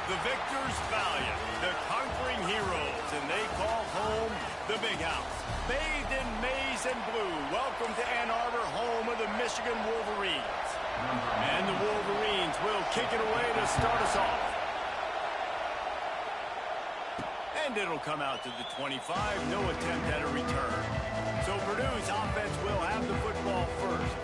The victors valiant, the conquering heroes, and they call home the Big House. Bathed in maize and blue, welcome to Ann Arbor, home of the Michigan Wolverines. And the Wolverines will kick it away to start us off. And it'll come out to the 25, no attempt at a return. So Purdue's offense will have the football first.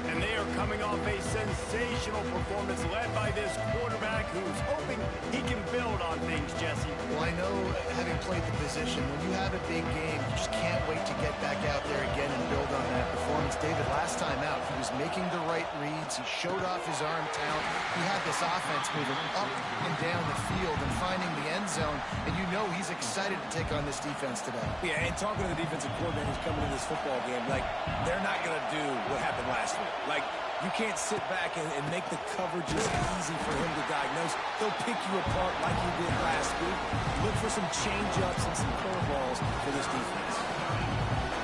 And they are coming off a sensational performance led by this quarterback who's hoping he can build on things, Jesse. Well, I know, having played the position, when you have a big game, you just can't wait to get back out there again and build on that performance. David, last time out, he was making the right reads. He showed off his arm talent. He had this offense moving up and down the field and finding the end zone. And you know he's excited to take on this defense today. Yeah, and talking to the defensive coordinators coming into this football game, like, they're not going to do what happened last week. Like, you can't sit back and make the coverages easy for him to diagnose. They'll pick you apart like he did last week. Look for some change-ups and some curveballs for this defense.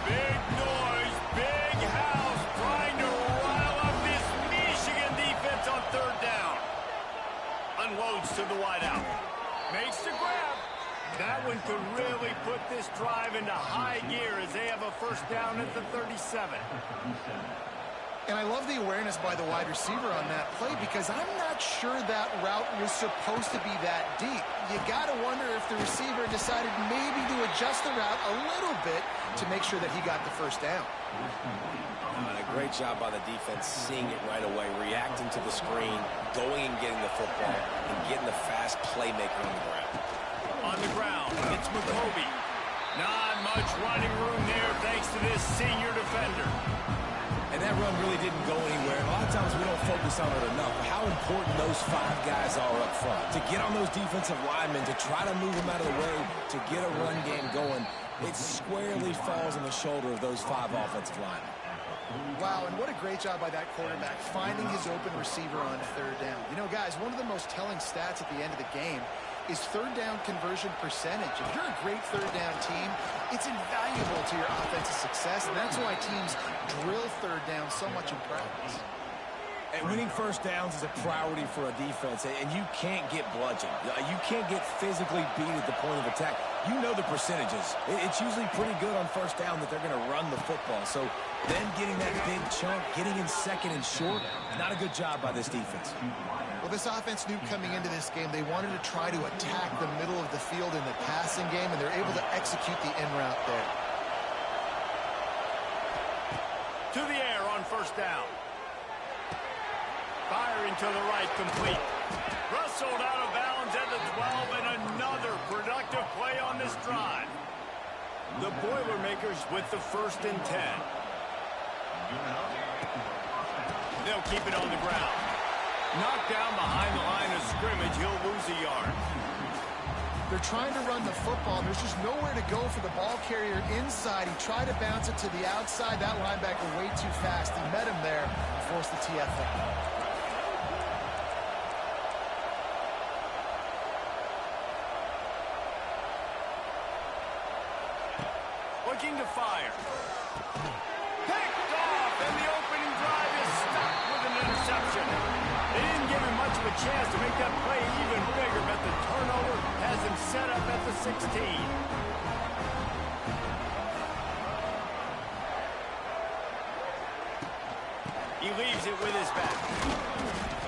Big noise, big house, trying to rile up this Michigan defense on third down. Unloads to the wideout. Makes the grab. That one could really put this drive into high gear as they have a first down at the 37. And I love the awareness by the wide receiver on that play because I'm not sure that route was supposed to be that deep. You got to wonder if the receiver decided maybe to adjust the route a little bit to make sure that he got the first down. A great job by the defense seeing it right away, reacting to the screen, going and getting the football, and getting the fast playmaker on the ground. On the ground, it's McCovey. Not much running room there thanks to this senior defender. And that run really didn't go anywhere. And a lot of times we don't focus on it enough. But how important those five guys are up front. To get on those defensive linemen, to try to move them out of the way, to get a run game going, it squarely falls on the shoulder of those five offensive linemen. Wow, and what a great job by that quarterback, finding his open receiver on third down. You know, guys, one of the most telling stats at the end of the game is third down conversion percentage. If you're a great third down team, it's invaluable to your offensive success, and that's why teams drill third down so much in practice. And winning first downs is a priority for a defense, and you can't get bludgeoned. You can't get physically beat at the point of attack. You know the percentages. It's usually pretty good on first down that they're going to run the football. So then getting that big chunk, getting in second and short, not a good job by this defense. Well, this offense knew coming into this game they wanted to try to attack the middle of the field in the passing game, and they're able to execute the in route there. To the air on first down. Firing to the right, complete. Rustled out of bounds at the 12, and another productive play on this drive. The Boilermakers with the 1st and 10. They'll keep it on the ground. Knocked down behind the line of scrimmage, he'll lose a yard. They're trying to run the football. There's just nowhere to go for the ball carrier inside. He tried to bounce it to the outside. That linebacker way too fast. He met him there and forced the TFL. Looking to fire. Picked off, and the opening drive is stopped with an interception. They didn't give him much of a chance to make that play even bigger, but the turnover has him set up at the 16. He leaves it with his back.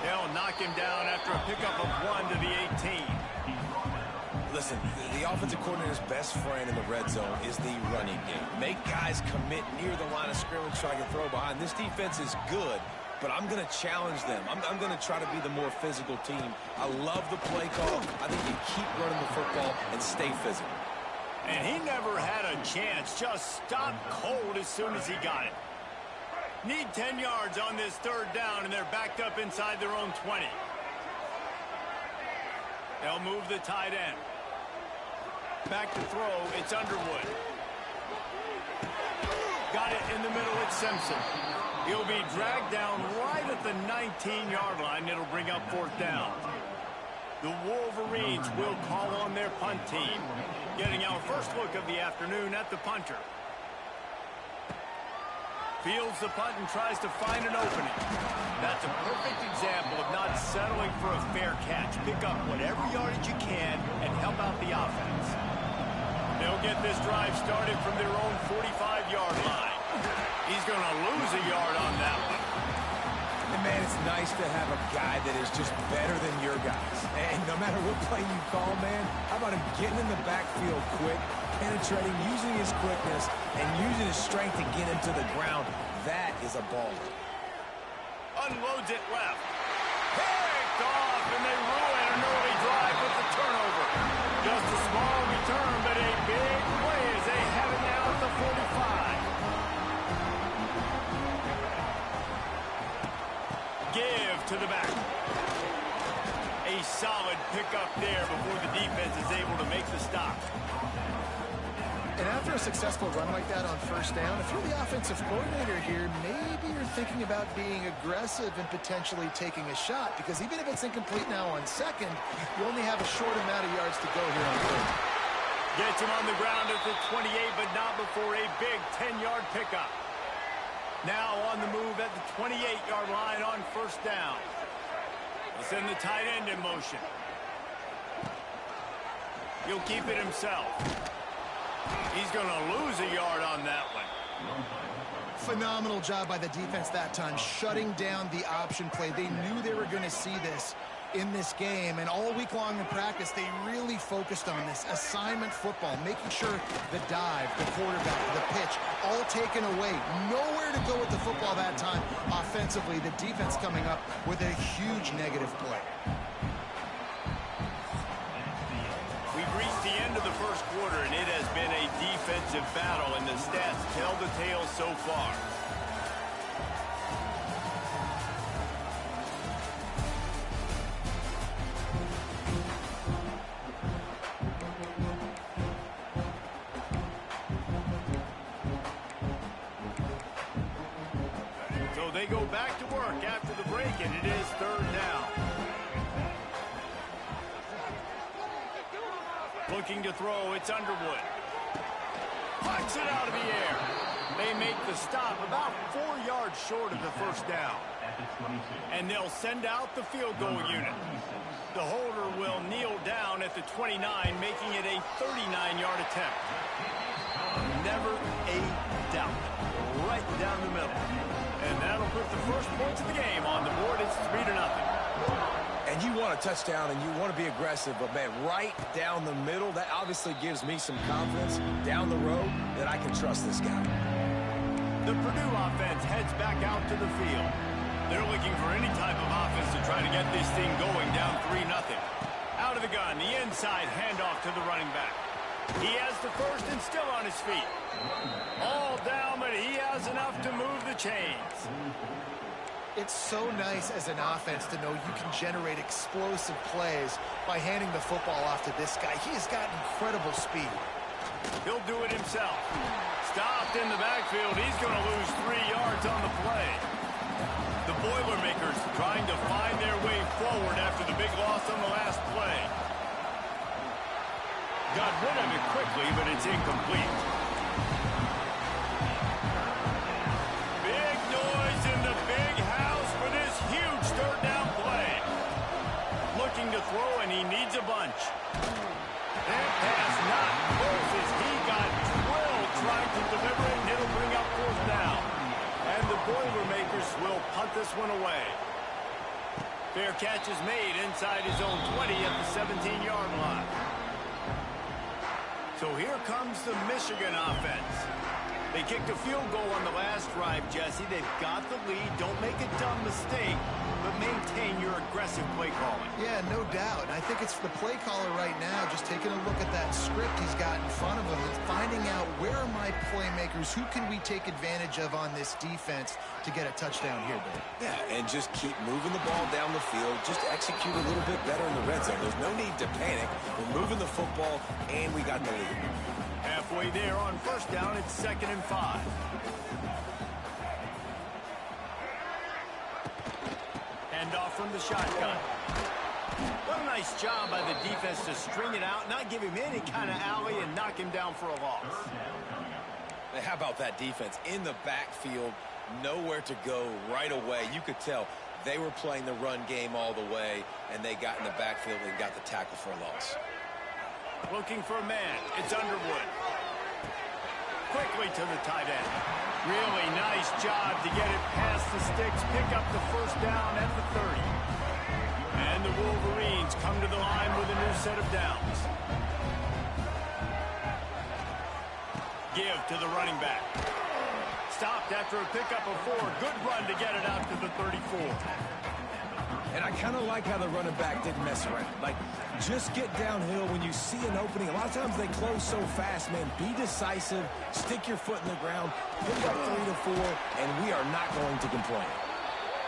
They'll knock him down after a pickup of 1 to the 18. Listen, the offensive coordinator's best friend in the red zone is the running game. Make guys commit near the line of scrimmage so I can throw behind. This defense is good, but I'm going to challenge them. I'm going to try to be the more physical team. I love the play call. I think you keep running the football and stay physical. And he never had a chance. Just stopped cold as soon as he got it. Need 10 yards on this third down, and they're backed up inside their own 20. They'll move the tight end. Back to throw, it's Underwood. Got it in the middle, it's Simpson. He'll be dragged down right at the 19-yard line. It'll bring up 4th down. The Wolverines will call on their punt team. Getting our first look of the afternoon at the punter. Fields the punt and tries to find an opening. That's a perfect example of not settling for a fair catch. Pick up whatever yardage you can and help out the offense. They'll get this drive started from their own 45-yard line. He's going to lose a yard on that one. And, man, it's nice to have a guy that is just better than your guys. And no matter what play you call, man, how about him getting in the backfield quick, penetrating, using his quickness, and using his strength to get into the ground. That is a baller. Unloads it left. Picked off, and they ruin an early drive with the turnover. Just a small return, but a big play as they have it now at the 45. Give to the back. A solid pickup there before the defense is able to make the stop. And after a successful run like that on first down, if you're the offensive coordinator here, maybe you're thinking about being aggressive and potentially taking a shot, because even if it's incomplete now on second, you only have a short amount of yards to go here on third. Gets him on the ground at the 28, but not before a big 10-yard pickup. Now on the move at the 28-yard line on first down. He'll send the tight end in motion. He'll keep it himself. He's going to lose a yard on that one. Phenomenal job by the defense that time, shutting down the option play. They knew they were going to see this in this game, and all week long in practice, they really focused on this assignment football, making sure the dive, the quarterback, the pitch, all taken away. Nowhere to go with the football that time. Offensively, the defense coming up with a huge negative play. We've reached the end of the first quarter, and it has been a defensive battle, and the stats tell the tale so far. So they go back to work after the break, and it is third down. Looking to throw, it's Underwood. Flicks it out of the air. They make the stop about 4 yards short of the first down. And they'll send out the field goal unit. The holder will kneel down at the 29, making it a 39-yard attempt. Never a doubt. Right down the middle. And that'll put the first points of the game on the board. It's 3-0. And you want a touchdown and you want to be aggressive, but, man, right down the middle, that obviously gives me some confidence down the road that I can trust this guy. The Purdue offense heads back out to the field. They're looking for any type of offense to try to get this thing going, down 3-0. Out of the gun, the inside handoff to the running back. He has the first and still on his feet. All down, but he has enough to move the chains. It's so nice as an offense to know you can generate explosive plays by handing the football off to this guy. He has got incredible speed. He'll do it himself. Stopped in the backfield. He's going to lose 3 yards on the play. The Boilermakers trying to find their way forward after the big loss on the last play. Got rid of it quickly, but it's incomplete. Big noise in the big house for this huge third down play. Looking to throw, and he needs a bunch. That pass not close as he got drilled trying to deliver it, and it'll bring up fourth down. And the Boilermakers will punt this one away. Fair catch is made inside his own 20 at the 17-yard line. So here comes the Michigan offense. They kicked a field goal on the last drive, Jesse. They've got the lead. Don't make a dumb mistake, but maintain your aggressive play calling. Yeah, no doubt. I think it's the play caller right now just taking a look at that script he's got in front of him and finding out where are my playmakers, who can we take advantage of on this defense to get a touchdown here, Dave. Yeah, and just keep moving the ball down the field. Just execute a little bit better in the red zone. There's no need to panic. We're moving the football, and we got the lead. Halfway there on first down, it's 2nd and 5. Hand off from the shotgun. What a nice job by the defense to string it out, not give him any kind of alley, and knock him down for a loss. How about that defense in the backfield, nowhere to go right away. You could tell they were playing the run game all the way, and they got in the backfield and got the tackle for a loss. Looking for a man. It's Underwood. Quickly to the tight end. Really nice job to get it past the sticks, pick up the first down at the 30. And the Wolverines come to the line with a new set of downs. Give to the running back. Stopped after a pickup of 4. Good run to get it out to the 34. And I kind of like how the running back didn't mess around. Like, just get downhill when you see an opening. A lot of times they close so fast, man. Be decisive, stick your foot in the ground, pick up 3 to 4, and we are not going to complain.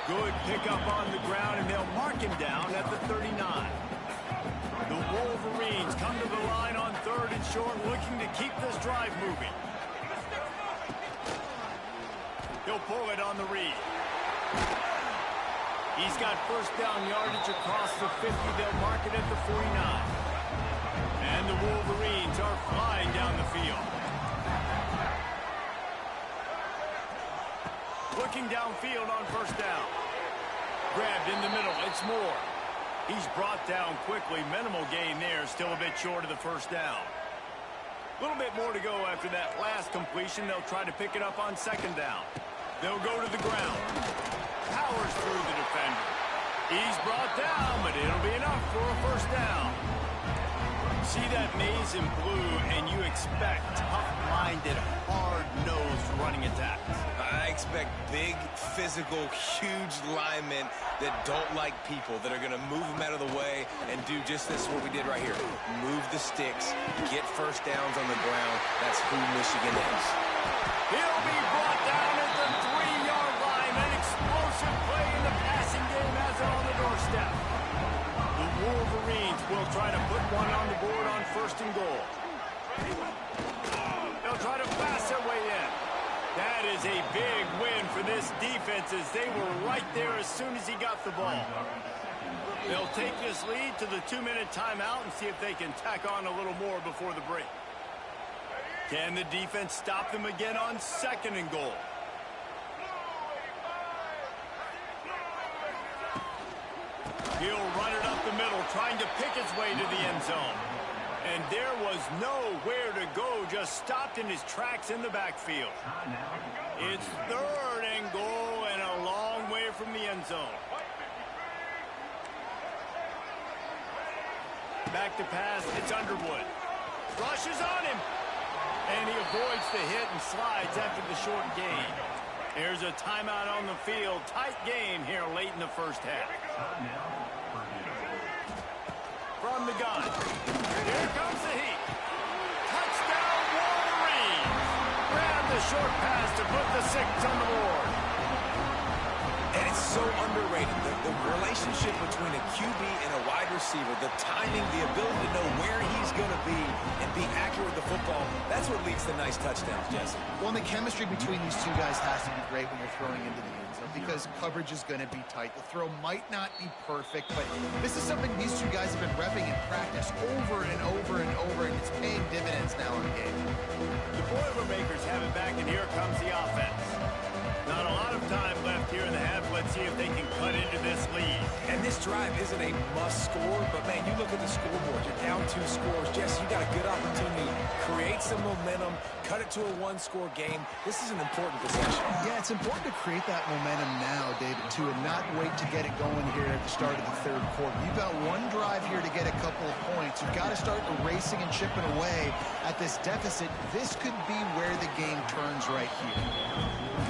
Good pickup on the ground, and they'll mark him down at the 39. The Wolverines come to the line on 3rd and short, looking to keep this drive moving. He'll pull it on the read. He's got first down yardage across the 50. They'll mark it at the 49. And the Wolverines are flying down the field. Looking downfield on first down. Grabbed in the middle. It's Moore. He's brought down quickly. Minimal gain there. Still a bit short of the first down. A little bit more to go after that last completion. They'll try to pick it up on second down. They'll go to the ground. Powers through the defender. He's brought down, but it'll be enough for a first down. See that maize in blue, and you expect tough-minded, hard-nosed running attacks. I expect big, physical, huge linemen that don't like people, that are going to move them out of the way and do just this, what we did right here. Move the sticks, get first downs on the ground. That's who Michigan is. He'll be brought down at the 3-yard line. An explosive play in the passing game has it on the doorstep. The Wolverines will try to put one on the board on 1st and goal. They'll try to pass their way in. That is a big win for this defense, as they were right there as soon as he got the ball. They'll take this lead to the 2-minute timeout and see if they can tack on a little more before the break. Can the defense stop them again on 2nd and goal? He'll run it up the middle, trying to pick his way to the end zone. And there was nowhere to go, just stopped in his tracks in the backfield. It's 3rd and goal and a long way from the end zone. Back to pass, it's Underwood. Rushes on him. And he avoids the hit and slides after the short gain. Here's a timeout on the field. Tight game here late in the first half. From the gun. Here comes the heat. Touchdown, Wolverines. Grab the short pass to put the 6 on the board. And it's so underrated. The relationship between a QB and a wide receiver, the timing, the ability to know where he's going to be and be accurate with the football, that's what leads to nice touchdowns, Jesse. Well, and the chemistry between these two guys has to be great when you're throwing into the end zone, because coverage is going to be tight. The throw might not be perfect, but this is something these two guys have been repping in practice over and over and over, and it's paying dividends now in the game. The Boilermakers have it back, and here comes the offense. Not a lot of time left here in the half. Let's see if they can cut into this lead. And this drive isn't a must score, but man, you look at the scoreboard. You're down 2 scores. Jesse, you got a good opportunity. Create some momentum. Cut it to a 1-score game. This is an important possession. Yeah, it's important to create that momentum now, David, too, and not wait to get it going here at the start of the 3rd quarter. You've got one drive here to get a couple of points. You've got to start erasing and chipping away at this deficit. This could be where the game turns right here.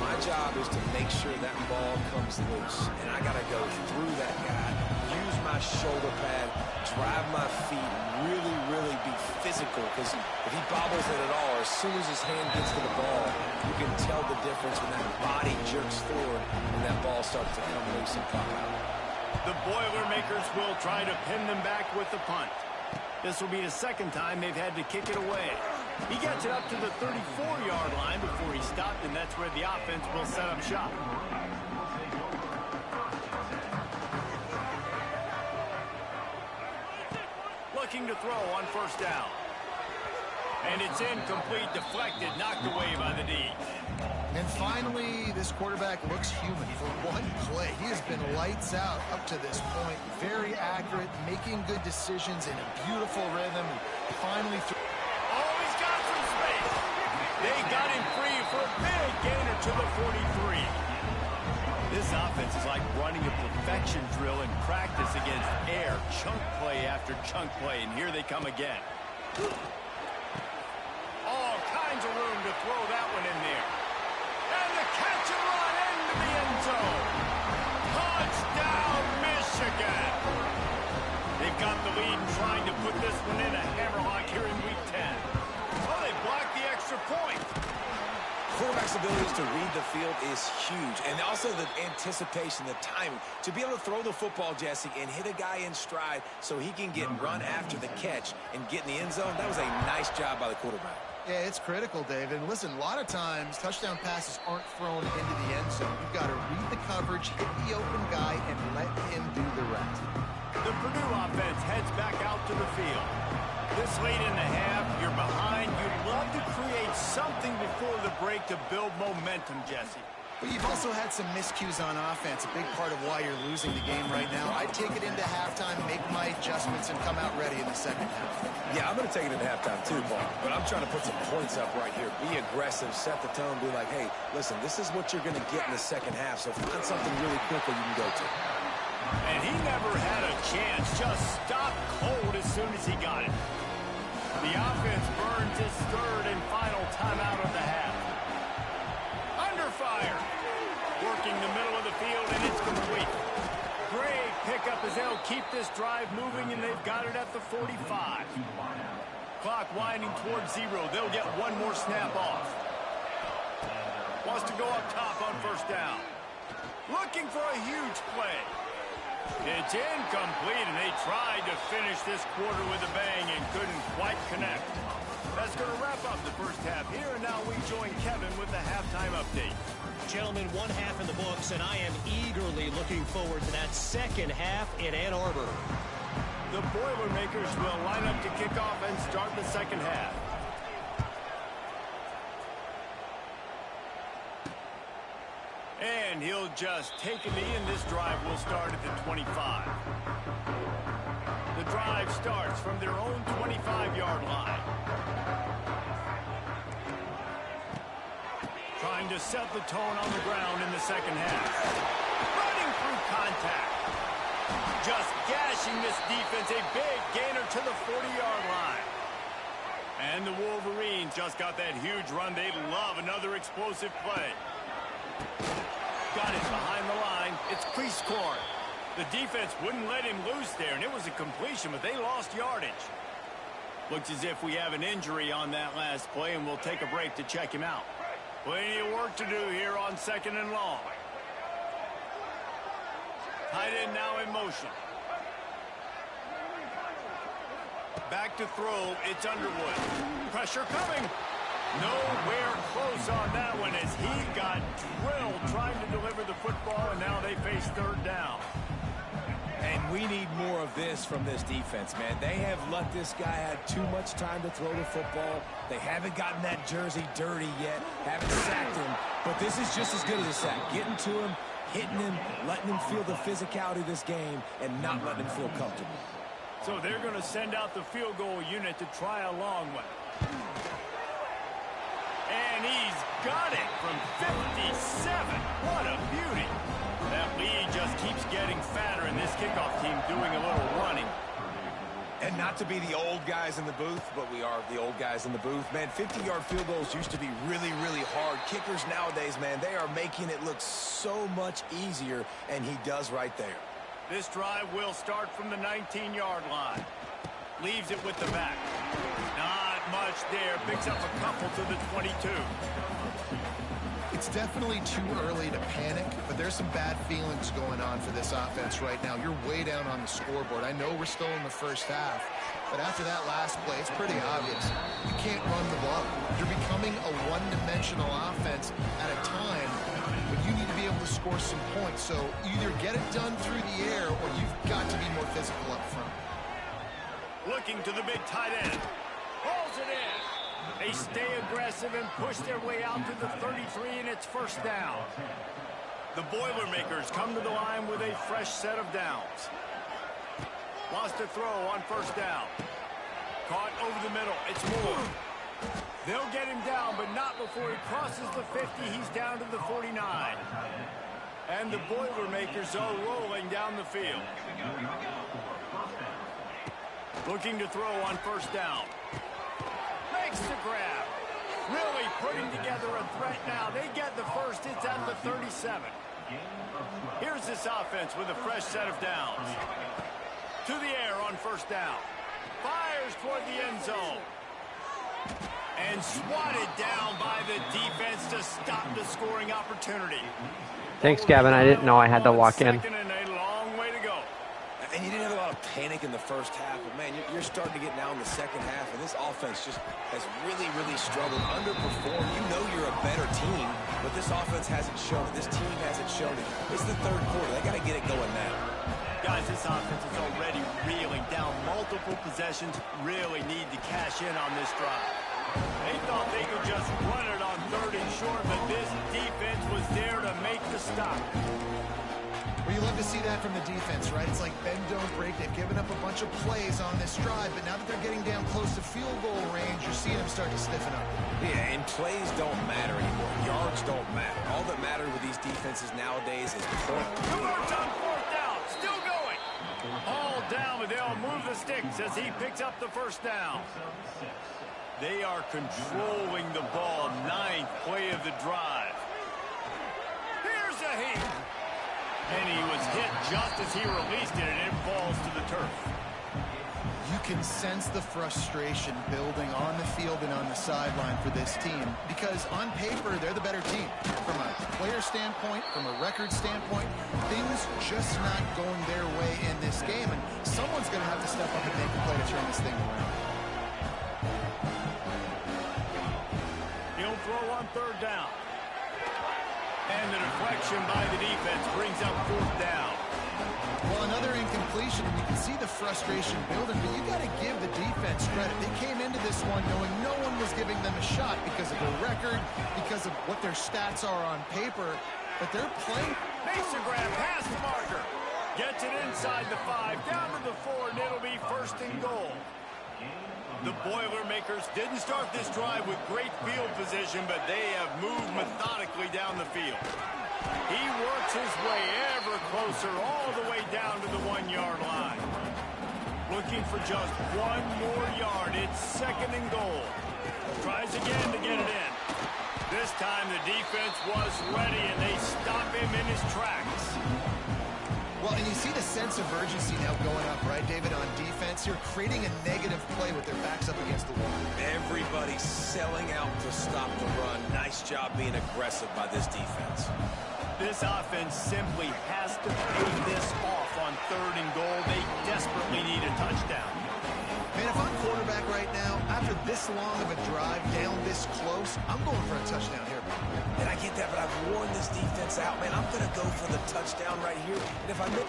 My job is to make sure that ball comes loose, and I got to go through that guy, use my shoulder pad, drive my feet, really, really be physical, because if he bobbles it at all, as soon as his hand gets to the ball, you can tell the difference when that body jerks forward and that ball starts to come loose and pop out. The Boilermakers will try to pin them back with the punt. This will be the 2nd time they've had to kick it away. He gets it up to the 34-yard line before he stopped, and that's where the offense will set up shop. Looking to throw on 1st down. And it's incomplete, deflected, knocked away by the D. And finally, this quarterback looks human for one play. He has been lights out up to this point. Very accurate, making good decisions in a beautiful rhythm. And finally, oh, he's got some space. They got him free for a big gainer to the 43. This offense is like running a perfection drill in practice against air. Chunk play after chunk play, and here they come again. All kinds of room to throw that one in there. And the catch and run into the end zone. Touchdown, Michigan. They've got the lead and trying to put this one in a hammerlock here in Week 10. Oh, they blocked the extra point. Quarterback's abilities to read the field is huge. And also the anticipation, the timing. To be able to throw the football, Jesse, and hit a guy in stride so he can get run after the catch and get in the end zone, that was a nice job by the quarterback. Yeah, it's critical, David. And listen, a lot of times touchdown passes aren't thrown into the end zone. You've got to read the coverage, hit the open guy, and let him do the rest. The Purdue offense heads back out to the field. This late in the half, you're behind. You'd love to create something before the break to build momentum, Jesse. But you've also had some miscues on offense, a big part of why you're losing the game right now. I'd take it into halftime, make my adjustments, and come out ready in the second half. Yeah, I'm going to take it into halftime too, Paul. But I'm trying to put some points up right here. Be aggressive, set the tone, be like, hey, listen, this is what you're going to get in the second half, so find something really quickly you can go to. And he never had a chance, just stopped cold as soon as he got it. The offense burns his third and final timeout of the half. Under fire. Working the middle of the field, and it's complete. Great pickup as they'll keep this drive moving, and they've got it at the 45. Clock winding towards 0. They'll get one more snap off. Wants to go up top on first down. Looking for a huge play. It's incomplete, and they tried to finish this quarter with a bang and couldn't quite connect. That's going to wrap up the first half here, and now we join Kevin with the halftime update. Gentlemen, one half in the books, and I am eagerly looking forward to that second half in Ann Arbor. The Boilermakers will line up to kick off and start the second half. And he'll just take a knee, and this drive will start at the 25. The drive starts from their own 25-yard line. Trying to set the tone on the ground in the second half. Running through contact. Just gashing this defense. A big gainer to the 40-yard line. And the Wolverines just got that huge run. They love another explosive play. Got it behind the line. It's crease court. The defense wouldn't let him loose there, and it was a completion, but they lost yardage. Looks as if we have an injury on that last play, and we'll take a break to check him out. Plenty of work to do here on second and long. Tight end now in motion. Back to throw. It's Underwood. Pressure coming. Nowhere close on that one as he got drilled trying to deliver the football, and now they face third down. And we need more of this from this defense, man. They have let this guy have too much time to throw the football. They haven't gotten that jersey dirty yet, haven't sacked him. But this is just as good as a sack. Getting to him, hitting him, letting him feel the physicality of this game, and not letting him feel comfortable. So they're going to send out the field goal unit to try a long one. And he's got it from 57. What a beauty. That lead just keeps getting fatter, and this kickoff team doing a little running. And not to be the old guys in the booth, but we are the old guys in the booth. Man, 50-yard field goals used to be really, really hard. Kickers nowadays, man, they are making it look so much easier, and he does right there. This drive will start from the 19-yard line. Leaves it with the back. Not much there. Picks up a couple to the 22. It's definitely too early to panic, but there's some bad feelings going on for this offense right now. You're way down on the scoreboard. I know we're still in the first half, but after that last play, it's pretty obvious. You can't run the ball. You're becoming a one-dimensional offense at a time when you need to be able to score some points. So either get it done through the air or you've got to be more physical up front. Looking to the big tight end. Pulls it in. They stay aggressive and push their way out to the 33, and it's first down. The Boilermakers come to the line with a fresh set of downs. Lost a throw on first down. Caught over the middle. It's Moore. They'll get him down, but not before he crosses the 50. He's down to the 49. And the Boilermakers are rolling down the field. Looking to throw on first down. Makes the grab. Really putting together a threat now. They get the first. It's at the 37. Here's this offense with a fresh set of downs. To the air on first down. Fires toward the end zone. And swatted down by the defense to stop the scoring opportunity. Thanks, Gavin. I didn't know I had to walk in. And a long way to go. And you didn't have a lot of panic in the first half, but man, you're starting to get now in the second half, and this offense just has really, really struggled, underperformed. You know you're a better team, but this offense hasn't shown it. This team hasn't shown it. It's the third quarter. They got to get it going now. Guys, this offense is already reeling down multiple possessions. Really need to cash in on this drive. They thought they could just run it on third and short, but this defense was there to make the stop. Well, you love to see that from the defense, right? It's like bend, don't break. They've given up a bunch of plays on this drive, but now that they're getting down close to field goal range, you're seeing them start to stiffen up. Yeah, and plays don't matter anymore. Yards don't matter. All that matters with these defenses nowadays is point. Towards on fourth down, still going. All down, but they'll move the sticks as he picks up the first down. They are controlling the ball. Ninth play of the drive. Here's a hit. And he was hit just as he released it, and it falls to the turf. You can sense the frustration building on the field and on the sideline for this team because on paper, they're the better team. From a player standpoint, from a record standpoint, things just not going their way in this game, and someone's going to have to step up and make a play to turn this thing around. He'll throw on third down. And the deflection by the defense brings up fourth down. Well, another incompletion, and you can see the frustration building, but you got to give the defense credit. They came into this one knowing no one was giving them a shot because of their record, because of what their stats are on paper, but they're playing. Makes a grab past the marker. Gets it inside the 5, down to the 4, and it'll be first and goal. The Boilermakers didn't start this drive with great field position, but they have moved methodically down the field. He works his way ever closer all the way down to the 1-yard line. Looking for just one more yard. It's second and goal. Tries again to get it in. This time the defense was ready, and they stop him in his tracks. Well, and you see the sense of urgency now going up, right, David, on defense. You're creating a negative play with their backs up against the wall. Everybody's selling out to stop the run. Nice job being aggressive by this defense. This offense simply has to pay this off on third and goal. They desperately need a touchdown. Man, if I'm quarterback right now, after this long of a drive down this close, I'm going for a touchdown here. And I get that, but I've worn this defense out, man. I'm going to go for the touchdown right here. And if I miss...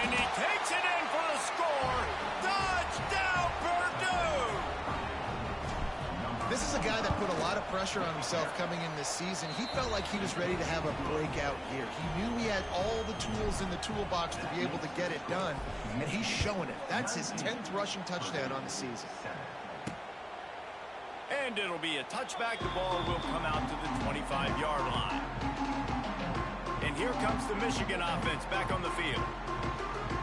And he takes it in for the score. Touchdown, Purdue! This is a guy that put a lot of pressure on himself coming in this season. He felt like he was ready to have a breakout year. He knew he had all the tools in the toolbox to be able to get it done, and he's showing it. That's his 10th rushing touchdown on the season. And it'll be a touchback. The ball will come out to the 25-yard line. And here comes the Michigan offense back on the field.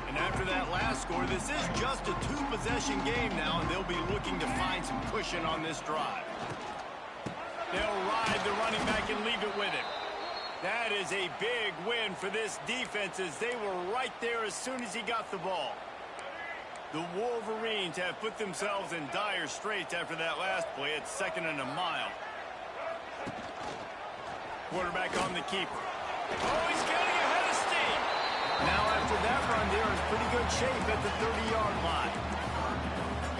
And after that last score, this is just a two-possession game now, and they'll be looking to find some cushion on this drive. They'll ride the running back and leave it with him. That is a big win for this defense as they were right there as soon as he got the ball. The Wolverines have put themselves in dire straits after that last play. It's second and a mile. Quarterback on the keeper. Oh, he's getting ahead of steam. Now after that run, they're in pretty good shape at the 30-yard line.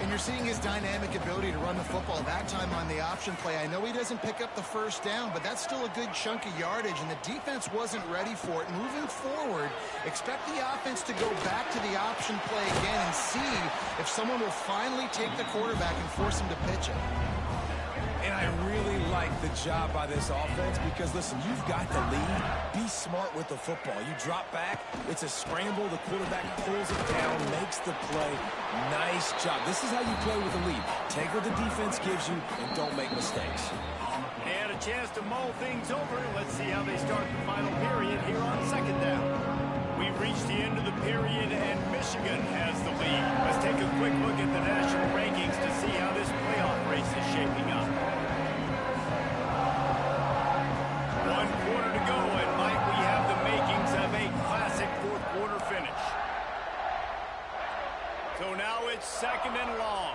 And you're seeing his dynamic ability to run the football. That time on the option play, I know he doesn't pick up the first down, but that's still a good chunk of yardage, and the defense wasn't ready for it. Moving forward, expect the offense to go back to the option play again and see if someone will finally take the quarterback and force him to pitch it. And I really like the job by this offense because, listen, you've got the lead. Be smart with the football. You drop back, it's a scramble. The quarterback pulls it down, makes the play. Nice job. This is how you play with the lead. Take what the defense gives you and don't make mistakes. They had a chance to mull things over. Let's see how they start the final period here on second down. We've reached the end of the period, and Michigan has the lead. Let's take a quick look at the national rankings to see how this playoff race is shaping up. 1 quarter to go, and might we have the makings of a classic fourth quarter finish. So now it's second and long.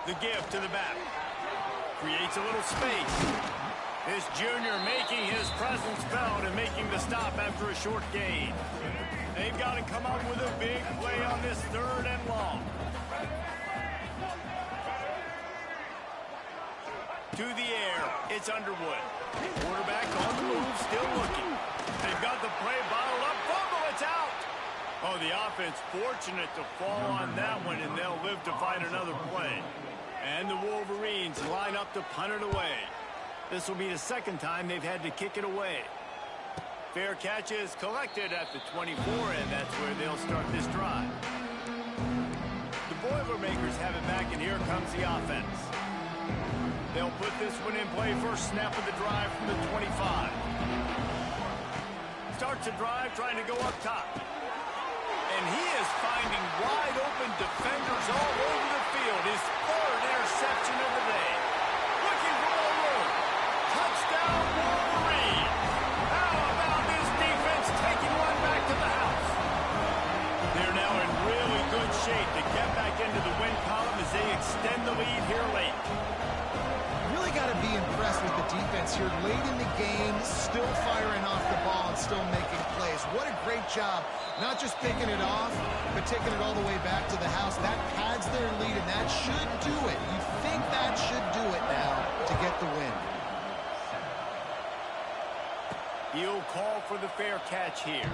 The give to the back. Creates a little space. This junior making his presence felt and making the stop after a short gain. They've got to come up with a big play on this third and long. To the air, it's Underwood. Quarterback on the move, still looking. They've got the play bottled up. Fumble, it's out. Oh, the offense fortunate to fall on that one, and they'll live to fight another play. And the Wolverines line up to punt it away. This will be the second time they've had to kick it away. Fair catch is collected at the 24, and that's where they'll start this drive. The Boilermakers have it back, and here comes the offense. They'll put this one in play first snap of the drive from the 25. Starts a drive trying to go up top. And he is finding wide open defenders all over the field. His third interception of the day. Looking for more room. Touchdown Wolverine. How about this defense taking one back to the house? They're now in really good shape to get back into the win column as they extend the lead here late. Really got to be impressed with the defense here. Late in the game, still firing off the ball and still making plays. What a great job. Not just picking it off, but taking it all the way back to the house. That pads their lead, and that should do it. You think that should do it now to get the win. He'll call for the fair catch here.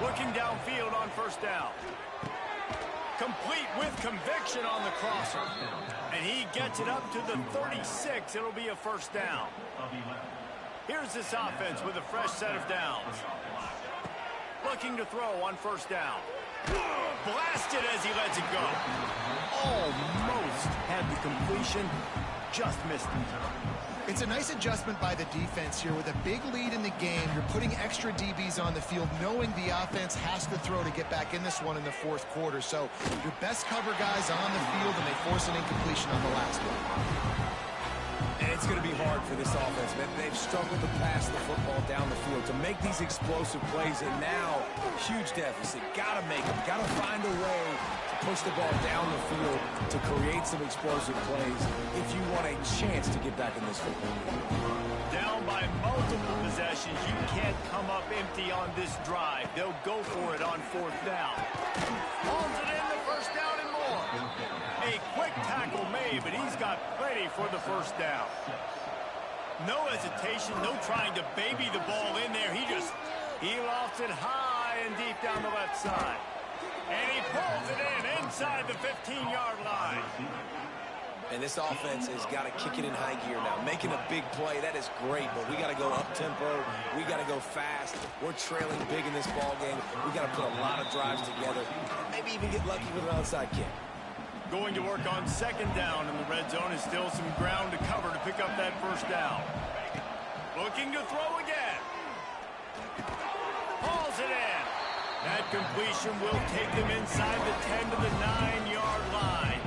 Looking downfield on first down. Complete with conviction on the crosser. And he gets it up to the 36. It'll be a first down. Here's this offense with a fresh set of downs. Looking to throw on first down. Blasted as he lets it go. Almost had the completion. Just missed it. It's a nice adjustment by the defense here. With a big lead in the game, you're putting extra DBs on the field, knowing the offense has to throw to get back in this one in the fourth quarter. So your best cover guys on the field, and they force an incompletion on the last one. And it's going to be hard for this offense, man. They've struggled to pass the football down the field, to make these explosive plays, and now, huge deficit. Got to make them. Got to find a way to push the ball down the field to create some explosive plays if you want a chance to get back in this football game. Down by multiple possessions, you can't come up empty on this drive. They'll go for it on fourth down. Holds it in, the first down and more. A quick tackle made, but he's got plenty for the first down. No hesitation, no trying to baby the ball in there. He lofts it high and deep down the left side. And he pulls it in inside the 15-yard line. And this offense has got to kick it in high gear now. Making a big play, that is great, but we got to go up-tempo. We got to go fast. We're trailing big in this ball game. We got to put a lot of drives together. Maybe even get lucky with an onside kick. Going to work on second down in the red zone is still some ground to cover to pick up that first down. Looking to throw again. Hauls it in. That completion will take them inside the 10 to the 9-yard line.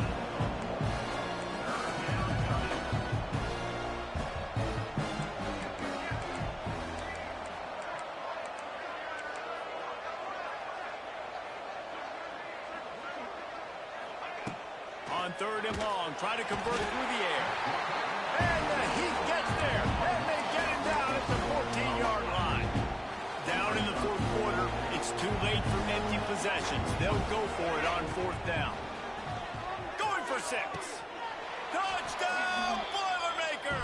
On third and long, try to convert it through the air. And the Heath gets there, and they get him down at the 14-yard line. Down in the fourth quarter, it's too late for empty possessions. They'll go for it on fourth down. Going for 6. Touchdown, Boilermakers! Lakers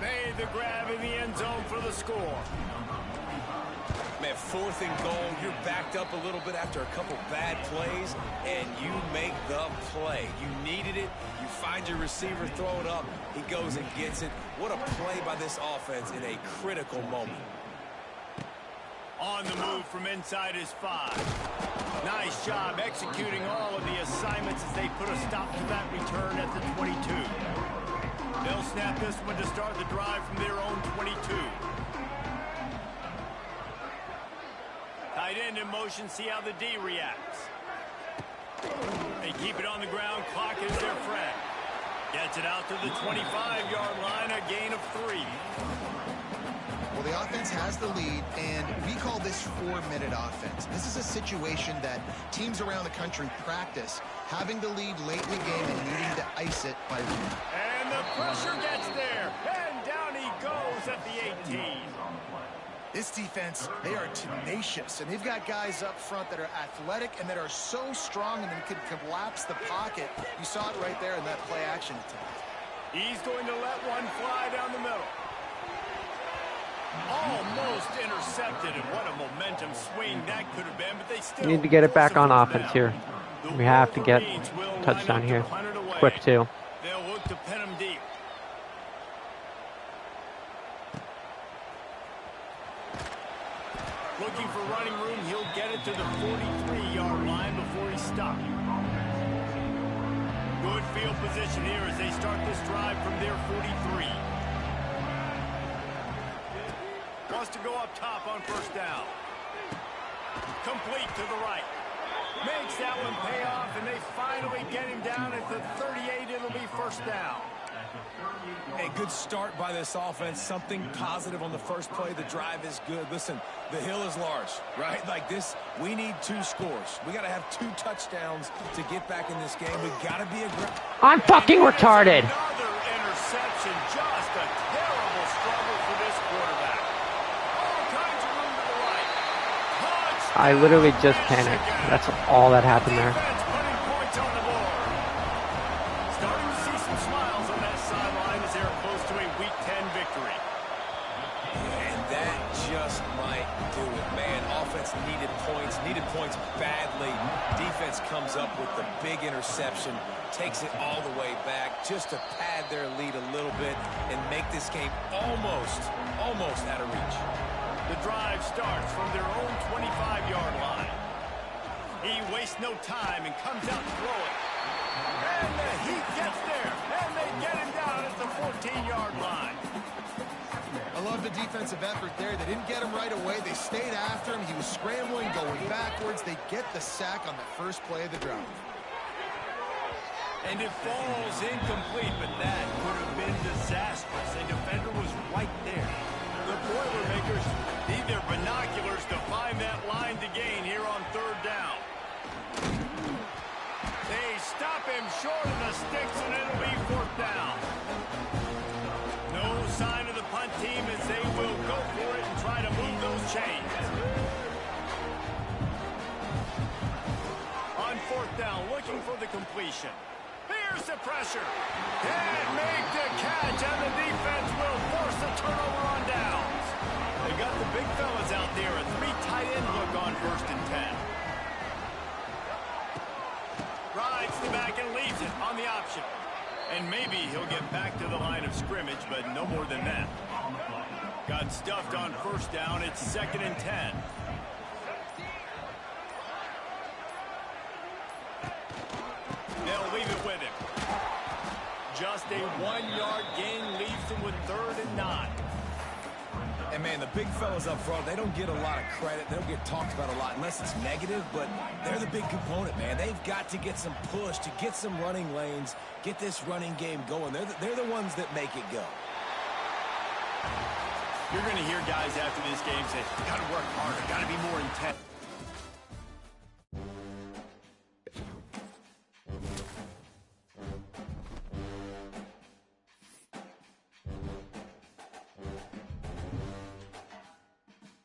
made the grab in the end zone for the score. Man, 4th and goal, you're backed up a little bit after a couple bad plays, and you make the play. You needed it. You find your receiver, throw it up. He goes and gets it. What a play by this offense in a critical moment. On the move from inside his 5. Nice job executing all of the assignments as they put a stop to that return at the 22. They'll snap this one to start the drive from their own 22. Tight end in motion, see how the D reacts. They keep it on the ground, clock is their friend. Gets it out to the 25-yard line, a gain of 3. Well, the offense has the lead, and we call this 4-minute offense. This is a situation that teams around the country practice, having the lead late in the game and needing to ice it by one. And the pressure gets there, and down he goes at the 18. This defense, they are tenacious, and they've got guys up front that are athletic and that are so strong and then can collapse the pocket. You saw it right there in that play-action attempt. He's going to let one fly down the middle. Almost intercepted, and what a momentum swing that could have been, but they still We need to get it back on offense here. We have to get touchdown here. Quick, too. They'll look to pin him deep. Looking for running room, he'll get it to the 43-yard line before he's stopped. Good field position here as they start this drive from their 43. Wants to go up top on 1st down. Complete to the right. Makes that one pay off, and they finally get him down at the 38. It'll be 1st down. A good start by this offense. Something positive on the first play. The drive is good. Listen, the hill is large, right? Like this, we need 2 scores. We got to have 2 touchdowns to get back in this game. We got to be aggressive. I'm fucking retarded. Another interception. Just a terrible struggle for this quarterback. All kinds of room to the right. Touchdown, I literally just panicked. That's all that happened there. Defense putting points on the board. Starting to see some smiles on that sideline as they're close to a Week 10 victory. And that just might do it, man. Offense needed points badly. Defense comes up with the big interception, takes it all the way back just to pad their lead a little bit and make this game almost out of reach. The drive starts from their own 25-yard line. He wastes no time and comes out throwing. And the Heat gets there, and they get him down at the 14-yard line. I love the defensive effort there. They didn't get him right away. They stayed after him. He was scrambling, going backwards. They get the sack on the first play of the drive. And it falls incomplete, but that could have been disastrous. A defender was right there. The Boilermakers need their binoculars to find that line to gain here on 3rd down. They stop him short of the sticks, and it'll be 4th down. No sign of the punt team as they will go for it and try to move those chains. On 4th down, looking for the completion. Here's the pressure. Can't make the catch, and the defense will force a turnover on downs. They got the big fellas out there. A 3 tight end look on 1st and 10. Rides the back and leaves it on the option. And maybe he'll get back to the line of scrimmage, but no more than that. Got stuffed on 1st down. It's 2nd and 10. They'll leave it with him. Just a 1-yard gain leaves him with 3rd and 9. And, man, the big fellas up front, they don't get a lot of credit. They don't get talked about a lot unless it's negative, but they're the big component, man. They've got to get some push, to get some running lanes, get this running game going. They're the ones that make it go. You're going to hear guys after this game say, got to work harder, got to be more intense.